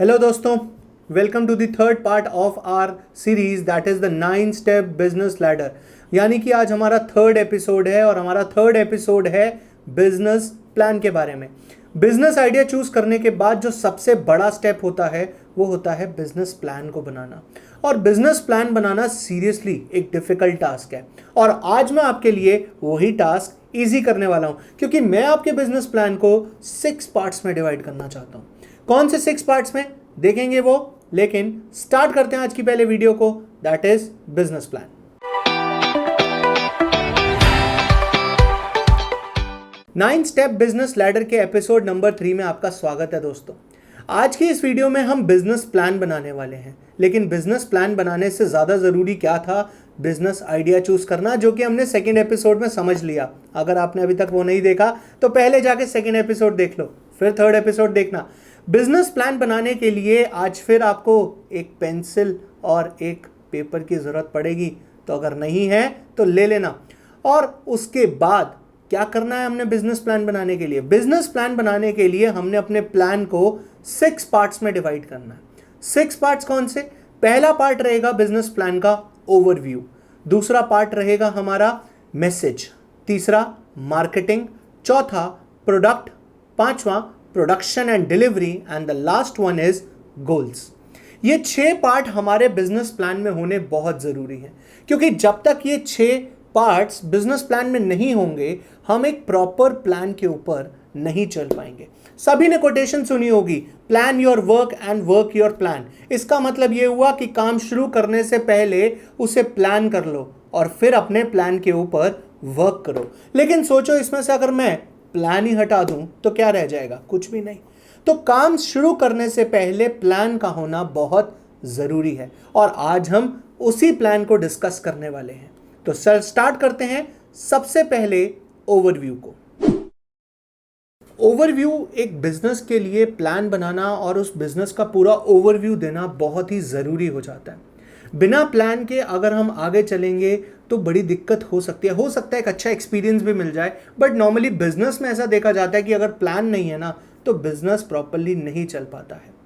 Hello दोस्तों, welcome to the third part of our series that is the 9 step business ladder. यानी कि आज हमारा थर्ड एपिसोड है और हमारा थर्ड एपिसोड है बिजनेस प्लान के बारे में। बिजनेस आइडिया चूज करने के बाद जो सबसे बड़ा स्टेप होता है वो होता है बिजनेस प्लान को बनाना। और बिजनेस प्लान बनाना सीरियसली एक डिफिकल्ट टास्क है और आज मैं आपके लिए वही टास्क इजी करने वाला हूं, क्योंकि मैं आपके बिजनेस प्लान को 6 पार्ट्स में डिवाइड करना चाहता हूं। कौन से 6 पार्ट्स में देखेंगे वो, लेकिन स्टार्ट करते हैं आज की पहले वीडियो को, that is business plan. Nine step business ladder के एपिसोड नंबर 3 में आपका स्वागत है दोस्तों। आज की इस वीडियो में हम बिजनेस प्लान बनाने वाले हैं, लेकिन बिजनेस प्लान बनाने से ज्यादा जरूरी क्या था, बिजनेस आइडिया चूज करना, जो कि हमने सेकेंड एपिसोड में समझ लिया। अगर आपने अभी तक वो नहीं देखा तो पहले जाके सेकेंड एपिसोड देख लो, फिर थर्ड एपिसोड देखना। बिजनेस प्लान बनाने के लिए आज फिर आपको एक पेंसिल और एक पेपर की जरूरत पड़ेगी, तो अगर नहीं है तो ले लेना। और उसके बाद क्या करना है हमने बिजनेस प्लान बनाने के लिए? बिजनेस प्लान बनाने के लिए हमने अपने प्लान को 6 पार्ट्स में डिवाइड करना है। 6 पार्ट्स कौन से? पहला पार्ट रहेगा बिजनेस प्लान का ओवरव्यू, दूसरा पार्ट रहेगा हमारा मैसेज, तीसरा मार्केटिंग, चौथा प्रोडक्ट, पांचवा production and delivery and the last one is goals. ये 6 पार्ट हमारे बिजनेस प्लान में होने बहुत जरूरी है, क्योंकि जब तक ये 6 पार्ट्स बिजनेस प्लान में नहीं होंगे हम एक प्रॉपर प्लान के ऊपर नहीं चल पाएंगे। सभी ने कोटेशन सुनी होगी, plan your work and work your plan. इसका मतलब ये हुआ कि काम शुरू करने से पहले उसे प्लान कर लो और फिर अपने प्लान के ऊपर वर्क करो। लेकिन सोचो, इसमें से अगर मैं प्लान ही हटा दूं तो क्या रह जाएगा? कुछ भी नहीं। तो काम शुरू करने से पहले प्लान का होना बहुत जरूरी है और आज हम उसी प्लान को डिस्कस करने वाले हैं। तो सर स्टार्ट करते हैं सबसे पहले ओवरव्यू को। ओवरव्यू एक बिजनेस के लिए प्लान बनाना और उस बिजनेस का पूरा ओवरव्यू देना बहुत ही जरूरी हो जाता है। बिना प्लान के अगर हम आगे चलेंगे तो बड़ी दिक्कत हो सकती है। हो सकता है एक अच्छा एक्सपीरियंस भी मिल जाए, बट नॉर्मली बिजनेस में ऐसा देखा जाता है कि अगर प्लान नहीं है ना तो बिजनेस प्रॉपरली नहीं चल पाता है।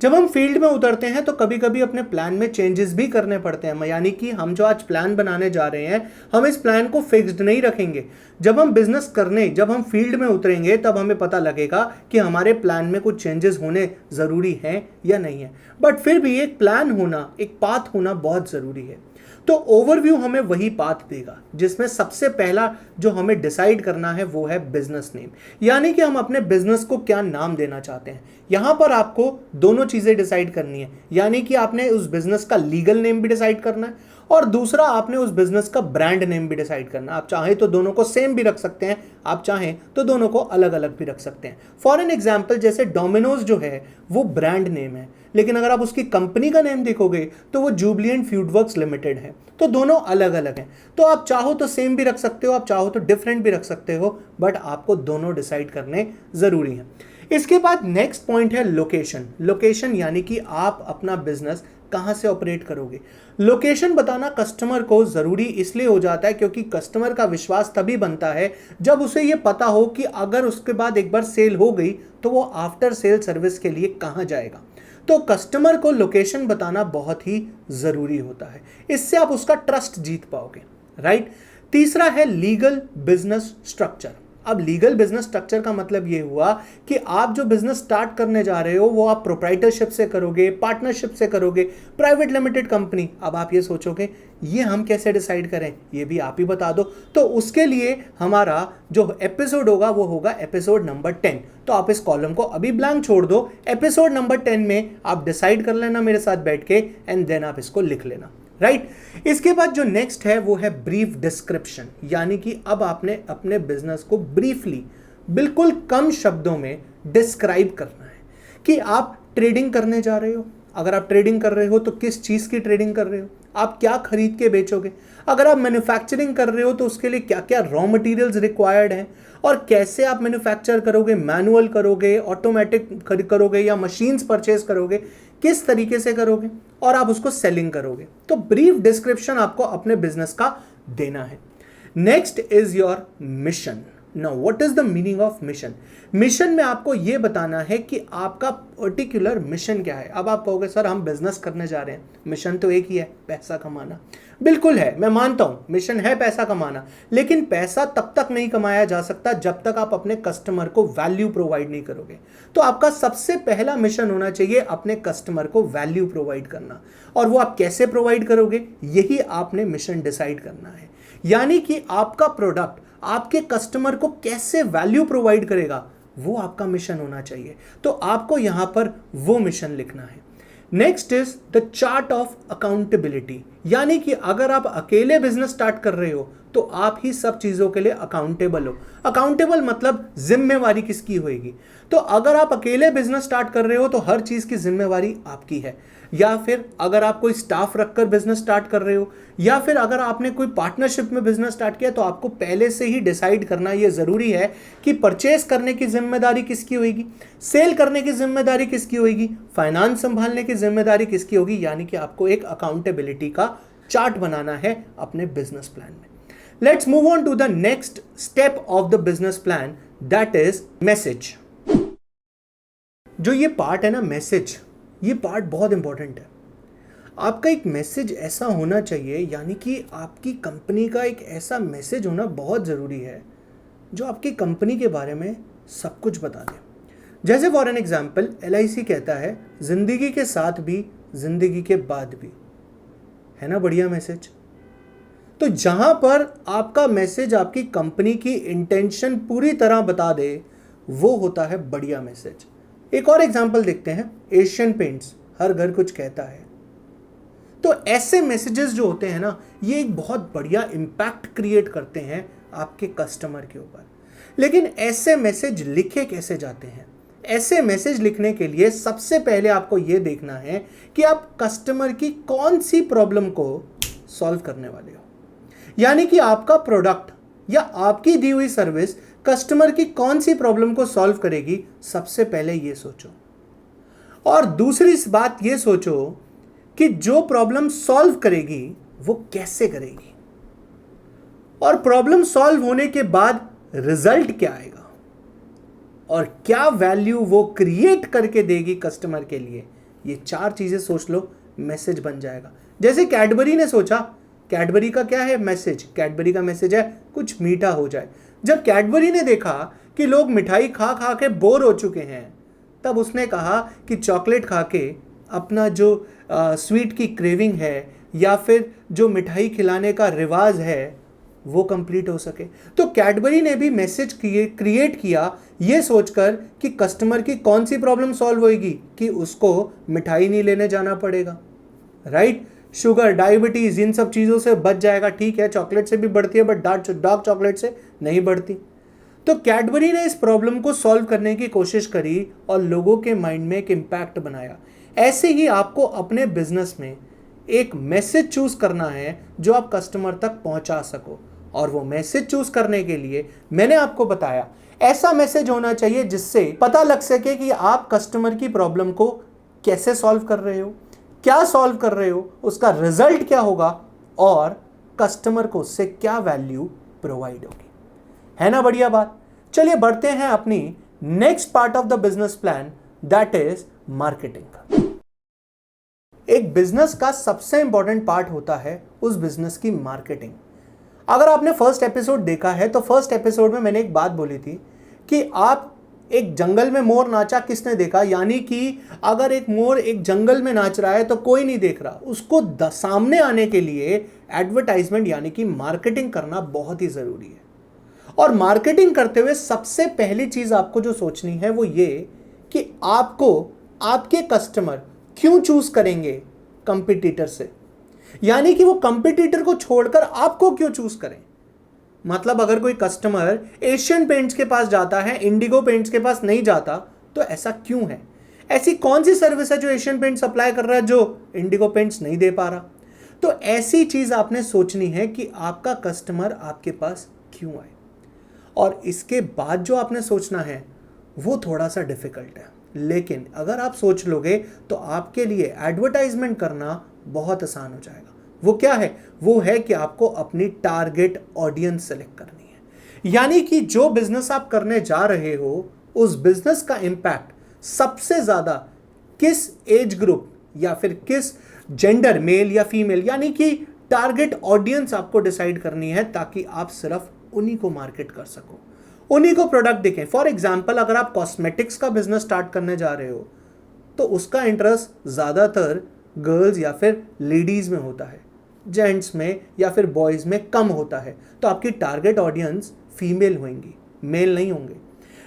जब हम फील्ड में उतरते हैं तो कभी कभी अपने प्लान में चेंजेस भी करने पड़ते हैं, यानी कि हम जो आज प्लान बनाने जा रहे हैं हम इस प्लान को फिक्स्ड नहीं रखेंगे। जब हम फील्ड में उतरेंगे तब हमें पता लगेगा कि हमारे प्लान में कुछ चेंजेस होने जरूरी हैं या नहीं है, बट फिर भी एक प्लान होना, एक पाथ होना बहुत जरूरी है। तो ओवरव्यू हमें वही पाथ देगा जिसमें सबसे पहला जो हमें डिसाइड करना है वो है बिजनेस नेम, यानी कि हम अपने बिजनेस को क्या नाम देना चाहते हैं। यहां पर आपको दोनों चीजें डिसाइड करनी है, यानी कि आपने उस बिजनेस का लीगल नेम भी डिसाइड करना है और दूसरा आपने उस बिजनेस का ब्रांड नेम भी डिसाइड करना है। आप चाहें तो दोनों को सेम भी रख सकते हैं, आप चाहें तो दोनों को अलग अलग भी रख सकते हैं। फॉर एन एग्जाम्पल, जैसे डोमिनोज जो है वो ब्रांड नेम है, लेकिन अगर आप उसकी कंपनी का नेम देखोगे तो वो जुबिलिएंट फूडवर्क्स लिमिटेड है, तो दोनों अलग अलग हैं। तो आप चाहो तो सेम भी रख सकते हो, आप चाहो तो डिफरेंट भी रख सकते हो, बट आपको दोनों डिसाइड करने जरूरी हैं। इसके बाद नेक्स्ट पॉइंट है लोकेशन। लोकेशन यानी कि आप अपना बिजनेस कहां से ऑपरेट करोगे। लोकेशन बताना कस्टमर को जरूरी इसलिए हो जाता है क्योंकि कस्टमर का विश्वास तभी बनता है जब उसे यह पता हो कि अगर उसके बाद एक बार सेल हो गई तो वो आफ्टर सेल सर्विस के लिए कहां जाएगा। तो कस्टमर को लोकेशन बताना बहुत ही जरूरी होता है, इससे आप उसका ट्रस्ट जीत पाओगे, राइट। तीसरा है लीगल बिजनेस स्ट्रक्चर। अब लीगल बिजनेस स्ट्रक्चर का मतलब यह हुआ कि आप जो बिजनेस स्टार्ट करने जा रहे हो वो आप प्रोप्राइटरशिप से करोगे, पार्टनरशिप से करोगे, प्राइवेट लिमिटेड कंपनी। अब आप ये सोचोगे ये हम कैसे डिसाइड करें, ये भी आप ही बता दो। तो उसके लिए हमारा जो एपिसोड होगा वो होगा एपिसोड नंबर 10। तो आप इस कॉलम को अभी ब्लैंक छोड़ दो, एपिसोड नंबर 10 में आप डिसाइड कर लेना मेरे साथ बैठ के, एंड देन आप इसको लिख लेना, राइट। इसके बाद जो नेक्स्ट है वो है ब्रीफ डिस्क्रिप्शन, यानी कि अब आपने अपने बिजनेस को ब्रीफली, बिल्कुल कम शब्दों में डिस्क्राइब करना है कि आप ट्रेडिंग करने जा रहे हो। अगर आप ट्रेडिंग कर रहे हो तो किस चीज की ट्रेडिंग कर रहे हो, आप क्या खरीद के बेचोगे। अगर आप मैन्युफैक्चरिंग कर रहे हो तो उसके लिए क्या क्या रॉ मटेरियल्स रिक्वायर्ड हैं और कैसे आप मैन्युफैक्चर करोगे, मैनुअल करोगे, ऑटोमेटिक करोगे या मशीन्स परचेज करोगे, किस तरीके से करोगे और आप उसको सेलिंग करोगे। तो ब्रीफ डिस्क्रिप्शन आपको अपने बिजनेस का देना है। Next is your mission. Now what is the meaning of mission? Mission में आपको यह बताना है कि आपका पर्टिकुलर मिशन क्या है। अब आप कहोगे सर हम बिजनेस करने जा रहे हैं, मिशन तो एक ही है, पैसा कमाना। बिल्कुल है, मैं मानता हूं मिशन है पैसा कमाना, लेकिन पैसा तब तक नहीं कमाया जा सकता जब तक आप अपने कस्टमर को वैल्यू प्रोवाइड नहीं करोगे। तो आपका सबसे पहला मिशन होना चाहिए अपने कस्टमर को वैल्यू प्रोवाइड करना। और वो आप कैसे प्रोवाइड करोगे, यही आपने मिशन डिसाइड करना है। यानी कि आपका प्रोडक्ट आपके कस्टमर को कैसे वैल्यू प्रोवाइड करेगा, वो आपका मिशन होना चाहिए। तो आपको यहां पर वो मिशन लिखना है। Next is the chart of accountability. यानी कि अगर आप अकेले बिजनेस स्टार्ट कर रहे हो तो आप ही सब चीजों के लिए अकाउंटेबल हो। अकाउंटेबल मतलब जिम्मेवारी किसकी होगी। तो अगर आप अकेले बिजनेस स्टार्ट कर रहे हो तो हर चीज की जिम्मेवारी आपकी है। या फिर अगर आप कोई स्टाफ रखकर बिजनेस स्टार्ट कर रहे हो, या फिर अगर आपने कोई पार्टनरशिप में बिजनेस स्टार्ट किया, तो आपको पहले से ही डिसाइड करना यह जरूरी है कि परचेस करने की जिम्मेदारी किसकी होगी, सेल करने की जिम्मेदारी किसकी होगी, फाइनेंस संभालने की जिम्मेदारी किसकी होगी। यानी कि आपको एक अकाउंटेबिलिटी का चार्ट बनाना है अपने बिजनेस प्लान में। Let's move on to the next step of the business plan, that is message. जो ये पार्ट है ना मैसेज, ये पार्ट बहुत इंपॉर्टेंट है। आपका एक मैसेज ऐसा होना चाहिए, यानी कि आपकी कंपनी का एक ऐसा मैसेज होना बहुत ज़रूरी है जो आपकी कंपनी के बारे में सब कुछ बता दे। जैसे फॉर एन एग्जाम्पल LIC कहता है जिंदगी के साथ भी जिंदगी के बाद भी, है ना बढ़िया मैसेज। तो जहां पर आपका मैसेज आपकी कंपनी की इंटेंशन पूरी तरह बता दे, वो होता है बढ़िया मैसेज। एक और एग्जांपल देखते हैं, एशियन पेंट्स, हर घर कुछ कहता है। तो ऐसे मैसेजेस जो होते हैं ना, ये एक बहुत बढ़िया इंपैक्ट क्रिएट करते हैं आपके कस्टमर के ऊपर। लेकिन ऐसे मैसेज लिखे कैसे जाते हैं? ऐसे मैसेज लिखने के लिए सबसे पहले आपको यह देखना है कि आप कस्टमर की कौन सी प्रॉब्लम को सॉल्व करने वाले हो। यानी कि आपका प्रोडक्ट या आपकी दी हुई सर्विस कस्टमर की कौन सी प्रॉब्लम को सॉल्व करेगी, सबसे पहले यह सोचो। और दूसरी बात यह सोचो कि जो प्रॉब्लम सॉल्व करेगी वो कैसे करेगी, और प्रॉब्लम सॉल्व होने के बाद रिजल्ट क्या आएगा, और क्या वैल्यू वो क्रिएट करके देगी कस्टमर के लिए। ये चार चीजें सोच लो, मैसेज बन जाएगा। जैसे कैडबरी ने सोचा, कैडबरी का क्या है मैसेज, कैडबरी का मैसेज है कुछ मीठा हो जाए। जब कैडबरी ने देखा कि लोग मिठाई खा खा के बोर हो चुके हैं, तब उसने कहा कि चॉकलेट खा के अपना जो स्वीट की क्रेविंग है या फिर जो मिठाई खिलाने का रिवाज है वो कंप्लीट हो सके। तो कैडबरी ने भी मैसेज क्रिएट किया ये सोचकर कि कस्टमर की कौन सी प्रॉब्लम सॉल्व होगी, कि उसको मिठाई नहीं लेने जाना पड़ेगा, राइट। शुगर, डायबिटीज, इन सब चीज़ों से बच जाएगा। ठीक है, चॉकलेट से भी बढ़ती है बट डार्क चॉकलेट से नहीं बढ़ती। तो कैडबरी ने इस प्रॉब्लम को सॉल्व करने की कोशिश करी और लोगों के माइंड में एक इम्पैक्ट बनाया। ऐसे ही आपको अपने बिजनेस में एक मैसेज चूज करना है जो आप कस्टमर तक पहुंचा सको। और वो मैसेज चूज करने के लिए मैंने आपको बताया, ऐसा मैसेज होना चाहिए जिससे पता लग सके कि आप कस्टमर की प्रॉब्लम को कैसे सॉल्व कर रहे हो, क्या सॉल्व कर रहे हो, उसका रिजल्ट क्या होगा, और कस्टमर को उससे क्या वैल्यू प्रोवाइड होगी। है ना बढ़िया बात। चलिए बढ़ते हैं अपनी next part of the business plan, that is marketing. एक बिजनेस का सबसे इंपॉर्टेंट पार्ट होता है उस बिजनेस की मार्केटिंग। अगर आपने फर्स्ट एपिसोड देखा है तो फर्स्ट एपिसोड में मैंने एक बात बोली थी कि आप एक जंगल में मोर नाचा किसने देखा, यानी कि अगर एक मोर एक जंगल में नाच रहा है तो कोई नहीं देख रहा, उसको सामने आने के लिए एडवर्टाइजमेंट यानी कि मार्केटिंग करना बहुत ही जरूरी है। और मार्केटिंग करते हुए सबसे पहली चीज आपको जो सोचनी है वो ये कि आपको आपके कस्टमर क्यों चूज करेंगे कंपटीटर से, यानी कि वो कंपटीटर को छोड़कर आपको क्यों चूज करें। मतलब अगर कोई कस्टमर एशियन पेंट्स के पास जाता है, इंडिगो पेंट्स के पास नहीं जाता, तो ऐसा क्यों है? ऐसी कौन सी सर्विस है जो एशियन पेंट सप्लाई कर रहा है जो इंडिगो पेंट्स नहीं दे पा रहा? तो ऐसी चीज आपने सोचनी है कि आपका कस्टमर आपके पास क्यों आए। और इसके बाद जो आपने सोचना है वो थोड़ा सा डिफिकल्ट है, लेकिन अगर आप सोच लोगे तो आपके लिए एडवर्टाइजमेंट करना बहुत आसान हो जाएगा। वो क्या है? वो है कि आपको अपनी टारगेट ऑडियंस सेलेक्ट करनी है। यानी कि जो बिजनेस आप करने जा रहे हो उस बिजनेस का इंपैक्ट सबसे ज्यादा किस एज ग्रुप या फिर किस जेंडर, मेल या फीमेल, यानी कि टारगेट ऑडियंस आपको डिसाइड करनी है ताकि आप सिर्फ उन्हीं को मार्केट कर सको, उन्हीं को प्रोडक्ट दिखें। फॉर एग्जाम्पल, अगर आप कॉस्मेटिक्स का बिजनेस स्टार्ट करने जा रहे हो तो उसका इंटरेस्ट ज़्यादातर गर्ल्स या फिर लेडीज़ में होता है, जेंट्स में या फिर बॉयज़ में कम होता है। तो आपकी टारगेट ऑडियंस फीमेल होंगी, मेल नहीं होंगे।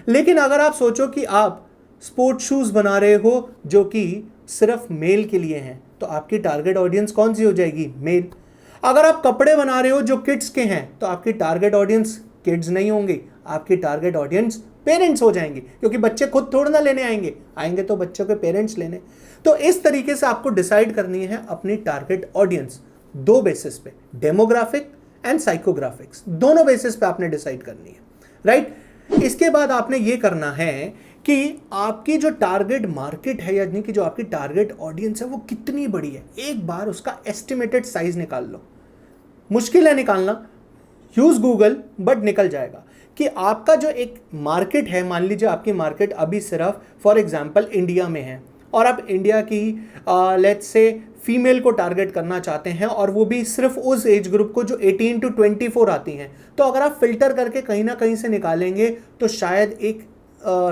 लेकिन अगर आप सोचो कि आप स्पोर्ट शूज़ बना रहे हो जो कि सिर्फ मेल के लिए हैं, तो आपकी टारगेट ऑडियंस कौन सी हो जाएगी? मेल। अगर आप कपड़े बना रहे हो जो किड्स के हैं तो आपकी टारगेट ऑडियंस किड्स नहीं होंगे, आपकी टारगेट ऑडियंस पेरेंट्स हो जाएंगे, क्योंकि बच्चे खुद थोड़ा ना लेने आएंगे तो बच्चों के पेरेंट्स लेने। तो इस तरीके से आपको डिसाइड करनी है अपनी टारगेट ऑडियंस, दो बेसिस पे, डेमोग्राफिक एंड साइकोग्राफिक्स, दोनों बेसिस पे आपने डिसाइड करनी है, राइट। इसके बाद आपने ये करना है कि आपकी जो टारगेट मार्केट है, यानी कि जो आपकी टारगेट ऑडियंस है वो कितनी बड़ी है, एक बार उसका एस्टिमेटेड साइज निकाल लो। मुश्किल है निकालना, यूज गूगल, बट निकल जाएगा कि आपका जो एक मार्केट है, मान लीजिए आपकी मार्केट अभी सिर्फ फॉर एग्जांपल इंडिया में है और आप इंडिया की लेट्स से फीमेल को टारगेट करना चाहते हैं और वो भी सिर्फ उस एज ग्रुप को जो 18 to 24 आती हैं। तो अगर आप फिल्टर करके कहीं ना कहीं से निकालेंगे तो शायद एक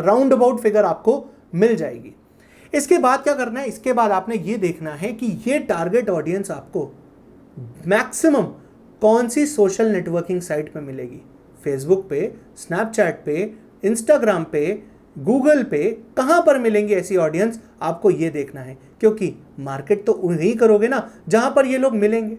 राउंड अबाउट फिगर आपको मिल जाएगी। इसके बाद क्या करना है? इसके बाद आपने ये देखना है कि ये टारगेट ऑडियंस आपको मैक्सिमम कौन सी सोशल नेटवर्किंग साइट पे मिलेगी, फेसबुक पे, स्नैपचैट पे, इंस्टाग्राम पे, गूगल पे, कहां पर मिलेंगी ऐसी ऑडियंस, आपको ये देखना है, क्योंकि मार्केट तो वही करोगे ना जहां पर ये लोग मिलेंगे,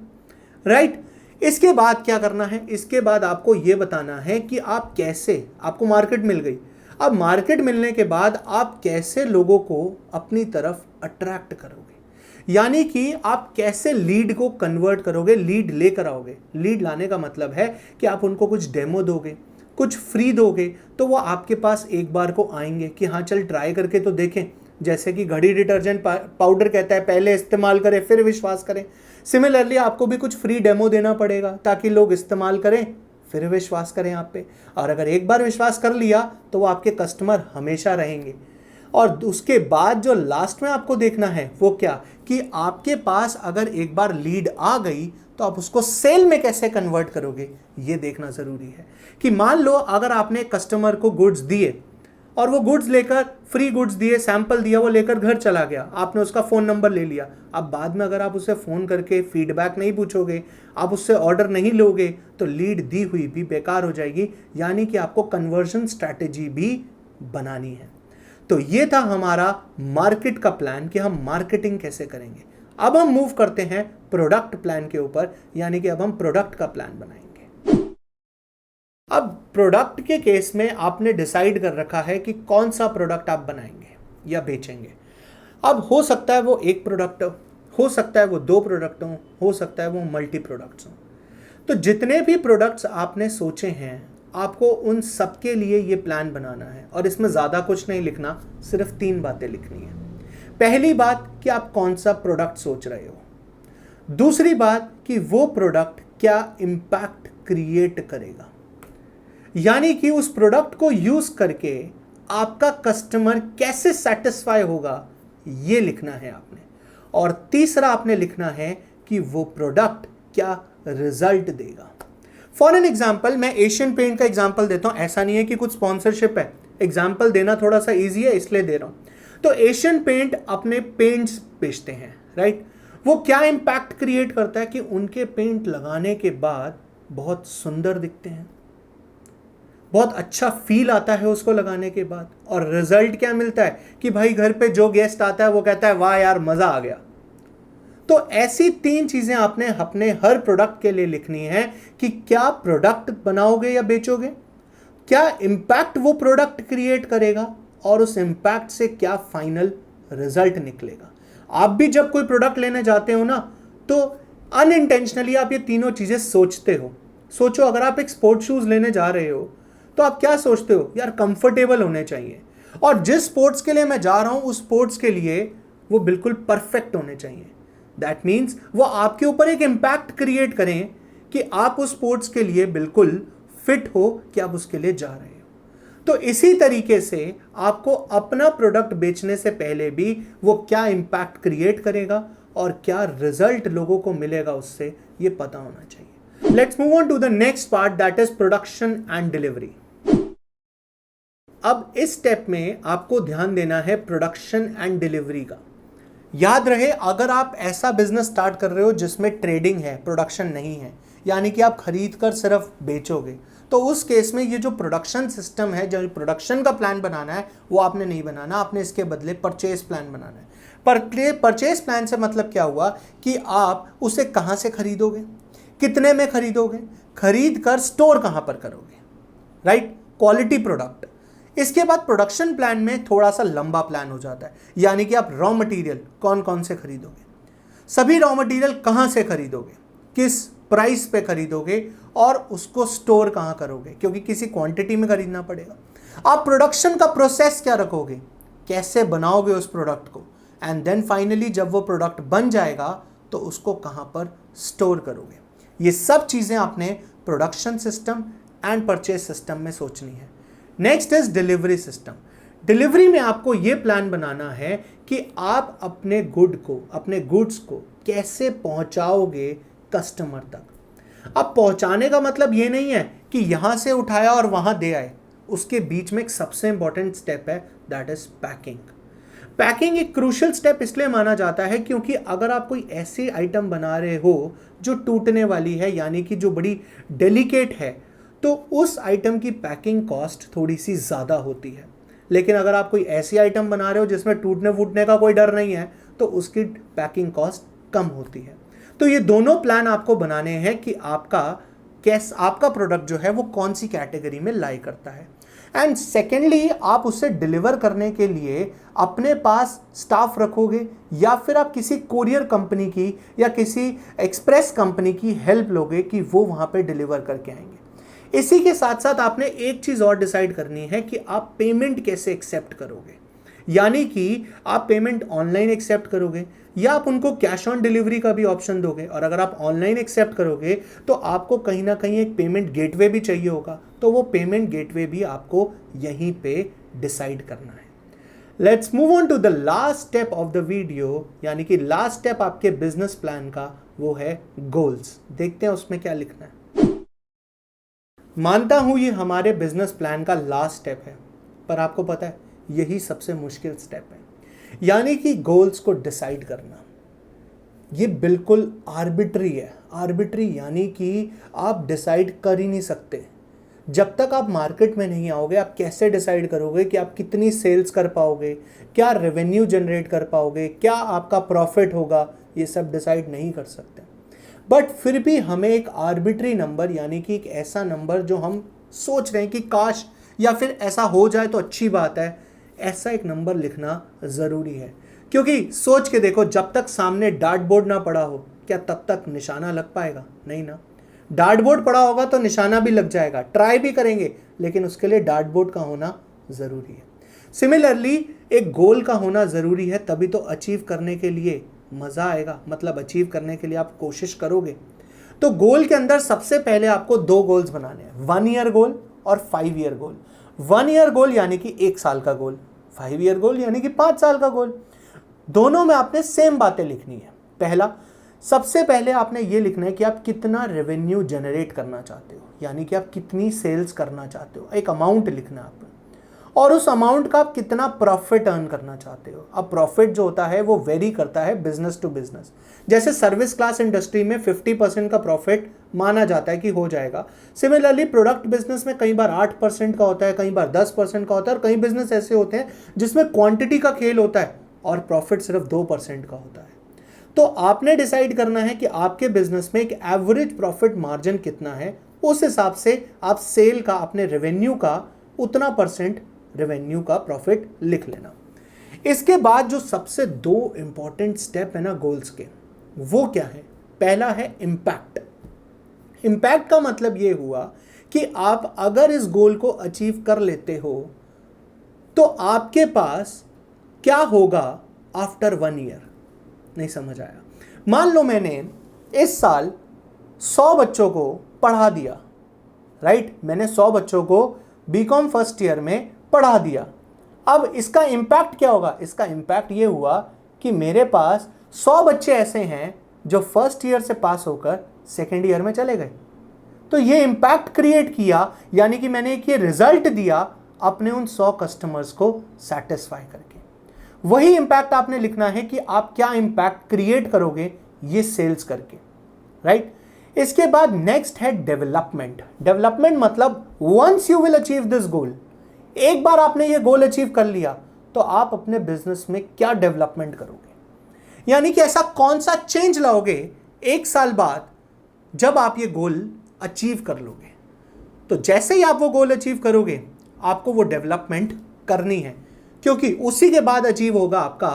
राइट। इसके बाद क्या करना है? इसके बाद आपको ये बताना है कि आप कैसे, आपको मार्केट मिल गई, अब मार्केट मिलने के बाद आप कैसे लोगों को अपनी तरफ अट्रैक्ट करोगे, यानी कि आप कैसे लीड को कन्वर्ट करोगे, लीड लेकर आओगे। लीड लाने का मतलब है कि आप उनको कुछ डेमो दोगे, कुछ फ्री दोगे, तो वो आपके पास एक बार को आएंगे कि हाँ चल ट्राई करके तो देखें। जैसे कि घड़ी डिटर्जेंट पाउडर कहता है पहले इस्तेमाल करें फिर विश्वास करें, सिमिलरली आपको भी कुछ फ्री डेमो देना पड़ेगा ताकि लोग इस्तेमाल करें फिर विश्वास करें आप पे। और अगर एक बार विश्वास कर लिया तो वो आपके कस्टमर हमेशा रहेंगे। और उसके बाद जो लास्ट में आपको देखना है वो क्या, कि आपके पास अगर एक बार लीड आ गई तो आप उसको सेल में कैसे कन्वर्ट करोगे, ये देखना ज़रूरी है। कि मान लो अगर आपने कस्टमर को गुड्स दिए और वो गुड्स लेकर, फ्री गुड्स दिए, सैंपल दिया, वो लेकर घर चला गया, आपने उसका फ़ोन नंबर ले लिया। अब बाद में अगर आप उसे फ़ोन करके फीडबैक नहीं पूछोगे, आप उससे ऑर्डर नहीं लोगे, तो लीड दी हुई भी बेकार हो जाएगी। यानी कि आपको कन्वर्जन स्ट्रैटेजी भी बनानी है। तो ये था हमारा मार्केट का प्लान कि हम मार्केटिंग कैसे करेंगे। अब हम मूव करते हैं प्रोडक्ट प्लान के ऊपर, यानी कि अब हम प्रोडक्ट का प्लान बनाएंगे। अब प्रोडक्ट के केस में आपने डिसाइड कर रखा है कि कौन सा प्रोडक्ट आप बनाएंगे या बेचेंगे। अब हो सकता है वो एक प्रोडक्ट हो सकता है वो दो प्रोडक्ट हो सकता है वो मल्टी प्रोडक्ट्स हों। तो जितने भी प्रोडक्ट्स आपने सोचे हैं, आपको उन सब के लिए ये प्लान बनाना है और इसमें ज़्यादा कुछ नहीं लिखना, सिर्फ 3 बातें लिखनी है। पहली बात कि आप कौन सा प्रोडक्ट सोच रहे हो। दूसरी बात कि वो प्रोडक्ट क्या इम्पैक्ट क्रिएट करेगा, यानी कि उस प्रोडक्ट को यूज़ करके आपका कस्टमर कैसे सेटिस्फाई होगा, ये लिखना है आपने। और तीसरा आपने लिखना है कि वो प्रोडक्ट क्या रिजल्ट देगा। फॉर एन एग्जाम्पल, मैं एशियन पेंट का एग्जाम्पल देता हूँ, ऐसा नहीं है कि कुछ स्पॉन्सरशिप है, एग्जाम्पल देना थोड़ा सा ईजी है इसलिए दे रहा हूँ। तो एशियन पेंट अपने पेंट्स बेचते हैं, राइट। वो क्या इम्पैक्ट क्रिएट करता है कि उनके पेंट लगाने के बाद बहुत सुंदर दिखते हैं, बहुत अच्छा फील आता है उसको लगाने के बाद। और रिजल्ट क्या मिलता है कि भाई घर पे जो गेस्ट आता है वो कहता है वाह यार मज़ा आ गया। तो ऐसी 3 चीज़ें आपने अपने हर प्रोडक्ट के लिए लिखनी है कि क्या प्रोडक्ट बनाओगे या बेचोगे, क्या इम्पैक्ट वो प्रोडक्ट क्रिएट करेगा और उस इम्पैक्ट से क्या फाइनल रिजल्ट निकलेगा। आप भी जब कोई प्रोडक्ट लेने जाते हो ना, तो अनइंटेंशनली आप ये तीनों चीज़ें सोचते हो। सोचो, अगर आप एक स्पोर्ट्स शूज़ लेने जा रहे हो तो आप क्या सोचते हो, यार कंफर्टेबल होने चाहिए, और जिस स्पोर्ट्स के लिए मैं जा रहा हूँ उस स्पोर्ट्स के लिए वो बिल्कुल परफेक्ट होने चाहिए। दैट मीन्स वो आपके ऊपर एक इम्पैक्ट क्रिएट करें कि आप उस स्पोर्ट्स के लिए बिल्कुल फिट हो कि आप उसके लिए जा रहे हो। तो इसी तरीके से आपको अपना प्रोडक्ट बेचने से पहले भी वो क्या इंपैक्ट क्रिएट करेगा और क्या रिजल्ट लोगों को मिलेगा उससे, ये पता होना चाहिए। Let's move on to the next part, that is production and delivery. अब इस स्टेप में आपको ध्यान देना है प्रोडक्शन एंड डिलीवरी का। याद रहे, अगर आप ऐसा बिजनेस स्टार्ट कर रहे हो जिसमें ट्रेडिंग है, प्रोडक्शन नहीं है, यानी कि आप खरीद कर सिर्फ बेचोगे, तो उस केस में ये जो प्रोडक्शन सिस्टम है, जो प्रोडक्शन का प्लान बनाना है, वो आपने नहीं बनाना, आपने इसके बदले परचेज प्लान बनाना है। पर परचेज प्लान से मतलब क्या हुआ कि आप उसे कहाँ से खरीदोगे, कितने में खरीदोगे, खरीद कर स्टोर कहाँ पर करोगे, राइट, क्वालिटी प्रोडक्ट। इसके बाद प्रोडक्शन प्लान में थोड़ा सा लंबा प्लान हो जाता है, यानी कि आप रॉ मटेरियल कौन कौन से खरीदोगे, सभी रॉ मटेरियल कहाँ से खरीदोगे, किस प्राइस पे खरीदोगे और उसको स्टोर कहाँ करोगे, क्योंकि किसी क्वांटिटी में खरीदना पड़ेगा। आप प्रोडक्शन का प्रोसेस क्या रखोगे, कैसे बनाओगे उस प्रोडक्ट को, एंड देन फाइनली जब वो प्रोडक्ट बन जाएगा तो उसको कहाँ पर स्टोर करोगे। ये सब चीज़ें आपने production system and purchase system में सोचनी है। Next is delivery system. Delivery में आपको ये प्लान बनाना है कि आप अपने गुड्स को कैसे पहुंचाओगे कस्टमर तक। अब पहुंचाने का मतलब ये नहीं है कि यहां से उठाया और वहां दे आए, उसके बीच में एक सबसे इंपॉर्टेंट स्टेप है, दैट इज पैकिंग। पैकिंग एक क्रूशियल स्टेप इसलिए माना जाता है क्योंकि अगर आप कोई ऐसी आइटम बना रहे हो जो टूटने वाली है, यानी कि जो बड़ी डेलिकेट है, तो उस आइटम की पैकिंग कॉस्ट थोड़ी सी ज़्यादा होती है। लेकिन अगर आप कोई ऐसी आइटम बना रहे हो जिसमें टूटने फूटने का कोई डर नहीं है, तो उसकी पैकिंग कॉस्ट कम होती है। तो ये दोनों प्लान आपको बनाने हैं कि आपका प्रोडक्ट जो है वो कौन सी कैटेगरी में लाई करता है। एंड सेकेंडली, आप उसे डिलीवर करने के लिए अपने पास स्टाफ रखोगे या फिर आप किसी कोरियर कंपनी की या किसी एक्सप्रेस कंपनी की हेल्प लोगे कि वो वहाँ पे डिलीवर करके आएंगे। इसी के साथ साथ आपने एक चीज़ और डिसाइड करनी है कि आप पेमेंट कैसे एक्सेप्ट करोगे, यानी कि आप पेमेंट ऑनलाइन एक्सेप्ट करोगे या आप उनको कैश ऑन डिलीवरी का भी ऑप्शन दोगे। और अगर आप ऑनलाइन एक्सेप्ट करोगे तो आपको कहीं ना कहीं एक पेमेंट गेटवे भी चाहिए होगा, तो वो पेमेंट गेटवे भी आपको यहीं पे डिसाइड करना है। Let's move on to the last step of the video, यानी कि लास्ट स्टेप आपके बिजनेस प्लान का, वो है गोल्स। देखते हैं उसमें क्या लिखना है। मानता हूं ये हमारे बिजनेस प्लान का लास्ट स्टेप है, पर आपको पता है यही सबसे मुश्किल स्टेप है, यानी कि गोल्स को डिसाइड करना। ये बिल्कुल आर्बिट्री है। आर्बिट्री यानी कि आप डिसाइड कर ही नहीं सकते। जब तक आप मार्केट में नहीं आओगे, आप कैसे डिसाइड करोगे कि आप कितनी सेल्स कर पाओगे, क्या रेवेन्यू जनरेट कर पाओगे, क्या आपका प्रॉफिट होगा, ये सब डिसाइड नहीं कर सकते। बट फिर भी हमें एक आर्बिट्री नंबर, यानी कि एक ऐसा नंबर जो हम सोच रहे हैं कि काश या फिर ऐसा हो जाए तो अच्छी बात है, ऐसा एक नंबर लिखना ज़रूरी है। क्योंकि सोच के देखो, जब तक सामने डार्ट बोर्ड ना पड़ा हो, क्या तब तक निशाना लग पाएगा? नहीं ना। डार्ट बोर्ड पड़ा होगा तो निशाना भी लग जाएगा, ट्राई भी करेंगे, लेकिन उसके लिए डार्ट बोर्ड का होना ज़रूरी है। सिमिलरली एक गोल का होना ज़रूरी है, तभी तो अचीव करने के लिए मज़ा आएगा, मतलब अचीव करने के लिए आप कोशिश करोगे। तो गोल के अंदर सबसे पहले आपको 2 गोल्स बनाने हैं, 1 ईयर गोल और 5 ईयर गोल। 1 ईयर गोल यानी कि 1 साल का गोल, 5 ईयर गोल यानी कि 5 साल का गोल। दोनों में आपने सेम बातें लिखनी है। पहला, सबसे पहले आपने ये लिखना है कि आप कितना रेवेन्यू जनरेट करना चाहते हो, यानी कि आप कितनी सेल्स करना चाहते हो, एक अमाउंट लिखना है आपको, और उस अमाउंट का आप कितना प्रॉफिट अर्न करना चाहते हो। अब प्रॉफिट जो होता है वो वेरी करता है बिजनेस टू बिजनेस। जैसे सर्विस क्लास इंडस्ट्री में 50% का प्रॉफिट माना जाता है कि हो जाएगा। सिमिलरली प्रोडक्ट बिजनेस में कई बार 8% का होता है, कई बार 10% का होता है, और कई बिजनेस ऐसे होते हैं जिसमें क्वांटिटी का खेल होता है और प्रॉफिट सिर्फ 2% का होता है। तो आपने डिसाइड करना है कि आपके बिजनेस में एक एवरेज प्रॉफिट मार्जिन कितना है, उस हिसाब से आप सेल का, अपने रेवेन्यू का उतना % रेवेन्यू का प्रॉफिट लिख लेना। इसके बाद जो सबसे 2 इंपॉर्टेंट स्टेप है ना गोल्स के, वो क्या है? पहला है इम्पैक्ट। इम्पैक्ट का मतलब ये हुआ कि आप अगर इस गोल को अचीव कर लेते हो तो आपके पास क्या होगा आफ्टर 1 ईयर। नहीं समझ आया? मान लो मैंने इस साल 100 बच्चों को पढ़ा दिया, राइट। मैंने 100 बच्चों को बीकॉम फर्स्ट ईयर में पढ़ा दिया। अब इसका इम्पैक्ट क्या होगा? इसका इम्पैक्ट ये हुआ कि मेरे पास 100 बच्चे ऐसे हैं जो फर्स्ट ईयर से पास होकर सेकेंड ईयर में चले गए। तो ये इम्पैक्ट क्रिएट किया, यानी कि मैंने एक ये रिजल्ट दिया अपने उन 100 कस्टमर्स को सेटिस्फाई करके। वही इम्पैक्ट आपने लिखना है कि आप क्या इम्पैक्ट क्रिएट करोगे ये सेल्स करके, राइट। इसके बाद नेक्स्ट है डेवलपमेंट। डेवलपमेंट मतलब once you will achieve this goal, एक बार आपने ये गोल अचीव कर लिया तो आप अपने बिजनेस में क्या डेवलपमेंट करोगे, यानी कि ऐसा कौन सा चेंज लाओगे 1 साल बाद जब आप ये गोल अचीव कर लोगे। तो जैसे ही आप वो गोल अचीव करोगे आपको वो डेवलपमेंट करनी है, क्योंकि उसी के बाद अचीव होगा आपका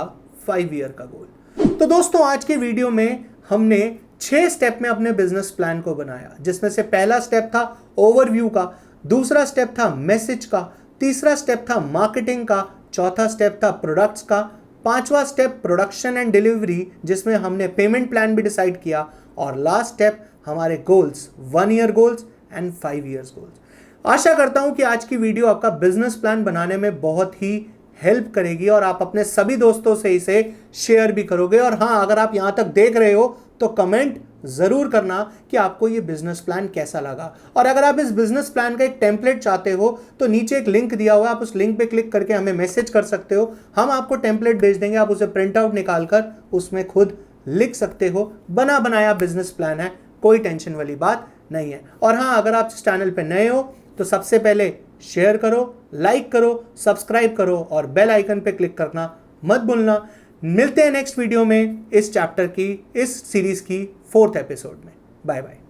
5 ईयर का गोल। तो दोस्तों आज के वीडियो में हमने 6 स्टेप में अपने बिजनेस प्लान को बनाया, जिसमें से पहला स्टेप था ओवरव्यू का, दूसरा स्टेप था मैसेज का, तीसरा स्टेप था मार्केटिंग का, चौथा स्टेप था प्रोडक्ट्स का, पांचवा स्टेप प्रोडक्शन एंड डिलीवरी जिसमें हमने पेमेंट प्लान भी डिसाइड किया, और लास्ट स्टेप हमारे goals 1 year goals and 5 years goals. आशा करता हूं कि आज की वीडियो आपका बिजनेस प्लान बनाने में बहुत ही हेल्प करेगी और आप अपने सभी दोस्तों से इसे शेयर भी करोगे। और हाँ, अगर आप यहां तक देख रहे हो तो कमेंट जरूर करना कि आपको ये बिजनेस प्लान कैसा लगा। और अगर आप इस बिजनेस प्लान का एक टेम्पलेट चाहते हो तो नीचे एक लिंक दिया हुआ है, आप उस लिंक पे क्लिक करके हमें मैसेज कर सकते हो। हम आपको टेम्पलेट भेज देंगे, आप उसे प्रिंट आउट निकालकर उसमें खुद लिख सकते हो। बना बनाया बिजनेस प्लान है, कोई टेंशन वाली बात नहीं है। और हाँ, अगर आप इस चैनल पे नए हो तो सबसे पहले शेयर करो, लाइक करो, सब्सक्राइब करो और बेल आइकन पे क्लिक करना मत भूलना। मिलते हैं नेक्स्ट वीडियो में इस चैप्टर की, इस सीरीज की 4th एपिसोड में। Bye bye.